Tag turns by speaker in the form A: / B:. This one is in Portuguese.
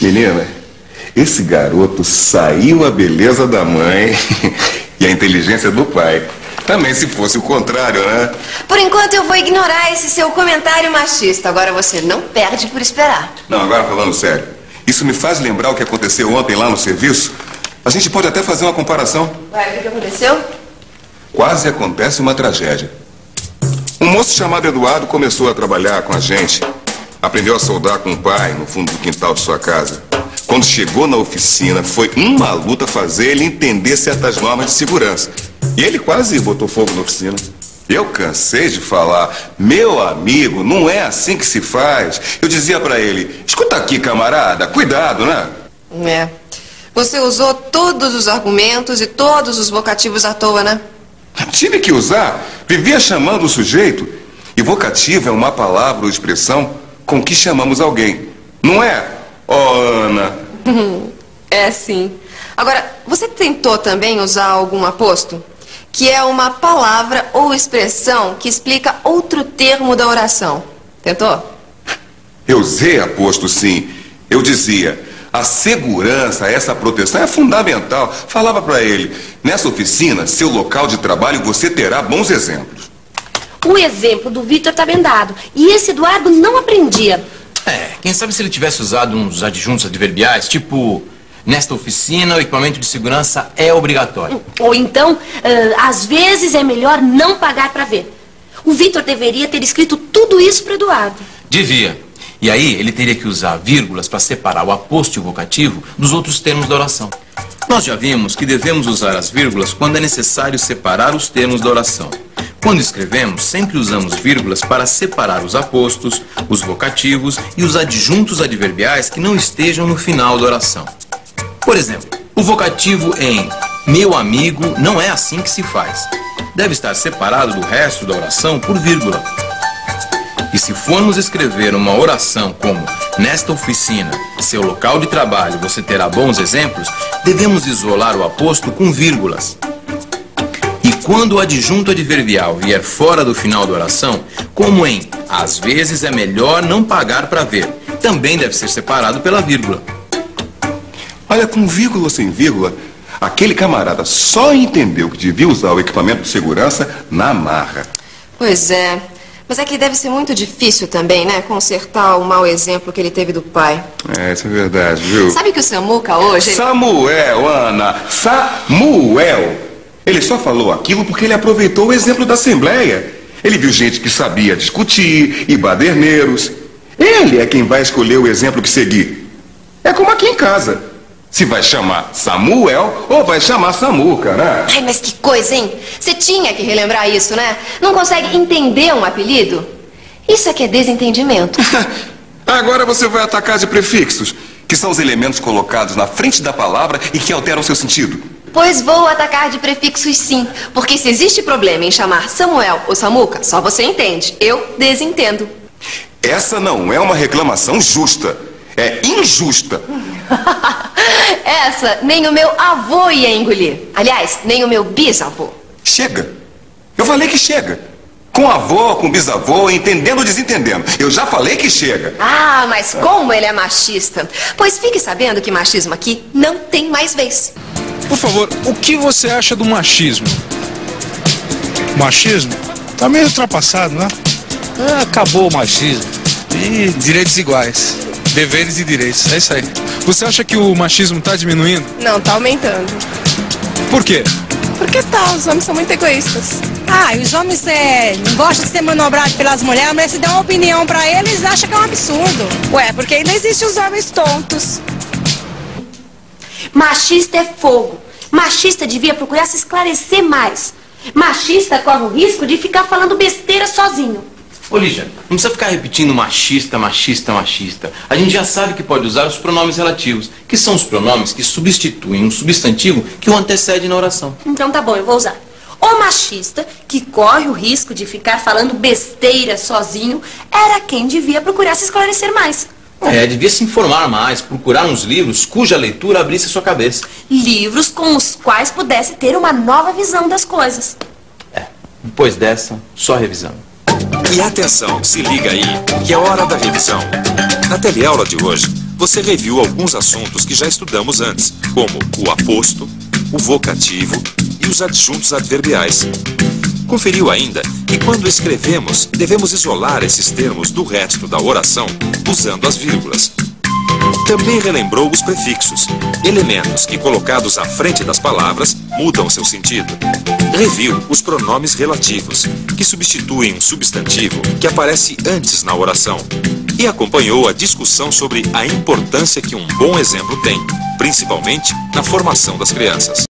A: Menina, esse garoto saiu a beleza da mãe e a inteligência do pai. Também se fosse o contrário, né?
B: Por enquanto eu vou ignorar esse seu comentário machista. Agora você não perde por esperar.
A: Não, agora falando sério. Isso me faz lembrar o que aconteceu ontem lá no serviço. A gente pode até fazer uma comparação.
B: Ué, o que aconteceu?
A: Quase acontece uma tragédia. Um moço chamado Eduardo começou a trabalhar com a gente. Aprendeu a soldar com o pai no fundo do quintal de sua casa. Quando chegou na oficina, foi uma luta fazer ele entender certas normas de segurança. E ele quase botou fogo na oficina. Eu cansei de falar, meu amigo, não é assim que se faz. Eu dizia pra ele, escuta aqui, camarada, cuidado, né?
B: É. Você usou todos os argumentos e todos os vocativos à toa, né?
A: Tive que usar. Vivia chamando o sujeito. E vocativo é uma palavra ou expressão com que chamamos alguém. Não é, ó, Ana?
B: É sim. Agora, você tentou também usar algum aposto? Que é uma palavra ou expressão que explica outro termo da oração. Tentou?
A: Eu usei aposto, sim. Eu dizia, a segurança, essa proteção é fundamental. Falava pra ele, nessa oficina, seu local de trabalho, você terá bons exemplos.
C: O exemplo do Vitor tá bem dado. E esse Eduardo não aprendia.
D: Quem sabe se ele tivesse usado uns adjuntos adverbiais, tipo... Nesta oficina, o equipamento de segurança é obrigatório.
C: Ou então, às vezes é melhor não pagar para ver. O Vitor deveria ter escrito tudo isso para Eduardo.
D: Devia. E aí, ele teria que usar vírgulas para separar o aposto e o vocativo dos outros termos da oração. Nós já vimos que devemos usar as vírgulas quando é necessário separar os termos da oração. Quando escrevemos, sempre usamos vírgulas para separar os apostos, os vocativos e os adjuntos adverbiais que não estejam no final da oração. Por exemplo, o vocativo em meu amigo não é assim que se faz. Deve estar separado do resto da oração por vírgula. E se formos escrever uma oração como nesta oficina, seu local de trabalho, você terá bons exemplos, devemos isolar o aposto com vírgulas. E quando o adjunto adverbial vier fora do final da oração, como em às vezes é melhor não pagar para ver, também deve ser separado pela vírgula.
A: Olha, com vírgula ou sem vírgula, aquele camarada só entendeu que devia usar o equipamento de segurança na marra.
B: Pois é. Mas é que deve ser muito difícil também, né? Consertar o mau exemplo que ele teve do pai.
A: É, isso é verdade, viu?
B: Sabe que o Samuca hoje...
A: Samuel, Ana! Samuel! Ele só falou aquilo porque ele aproveitou o exemplo da Assembleia. Ele viu gente que sabia discutir e baderneiros. Ele é quem vai escolher o exemplo que seguir. É como aqui em casa. Se vai chamar Samuel ou vai chamar Samuca, né?
B: Ai, mas que coisa, hein? Você tinha que relembrar isso, né? Não consegue entender um apelido? Isso é que é desentendimento.
A: Agora você vai atacar de prefixos, que são os elementos colocados na frente da palavra e que alteram seu sentido.
B: Pois vou atacar de prefixos sim, porque se existe problema em chamar Samuel ou Samuca, só você entende. Eu desentendo.
A: Essa não é uma reclamação justa. É injusta.
B: Essa nem o meu avô ia engolir. Aliás, nem o meu bisavô.
A: Chega. Eu falei que chega. Com avô, com bisavô, entendendo ou desentendendo. Eu já falei que chega.
B: Ah, mas como ele é machista. Pois fique sabendo que machismo aqui não tem mais vez.
E: Por favor, o que você acha do machismo?
F: Machismo? Tá meio ultrapassado, né?
G: Acabou o machismo.
E: E direitos iguais. Deveres e direitos, é isso aí. Você acha que o machismo tá diminuindo?
H: Não, tá aumentando.
E: Por quê?
H: Porque os homens são muito egoístas.
I: E os homens não gostam de ser manobrados pelas mulheres, mas se der uma opinião pra eles, acham que é um absurdo.
H: Ué, porque ainda existem os homens tontos.
C: Machista é fogo. Machista devia procurar se esclarecer mais. Machista corre o risco de ficar falando besteira sozinho.
D: Ô, Lígia, não precisa ficar repetindo machista, machista, machista. A gente já sabe que pode usar os pronomes relativos, que são os pronomes que substituem um substantivo que o antecede na oração.
C: Então tá bom, eu vou usar. O machista, que corre o risco de ficar falando besteira sozinho, era quem devia procurar se esclarecer mais.
D: Devia se informar mais, procurar uns livros cuja leitura abrisse a sua cabeça.
C: Livros com os quais pudesse ter uma nova visão das coisas.
D: Depois dessa, só revisão.
J: E atenção, se liga aí, que é hora da revisão. Na teleaula de hoje, você reviu alguns assuntos que já estudamos antes, como o aposto, o vocativo e os adjuntos adverbiais. Conferiu ainda que quando escrevemos, devemos isolar esses termos do resto da oração usando as vírgulas. Também relembrou os prefixos, elementos que colocados à frente das palavras mudam seu sentido. Reviu os pronomes relativos, que substituem um substantivo que aparece antes na oração. E acompanhou a discussão sobre a importância que um bom exemplo tem, principalmente na formação das crianças.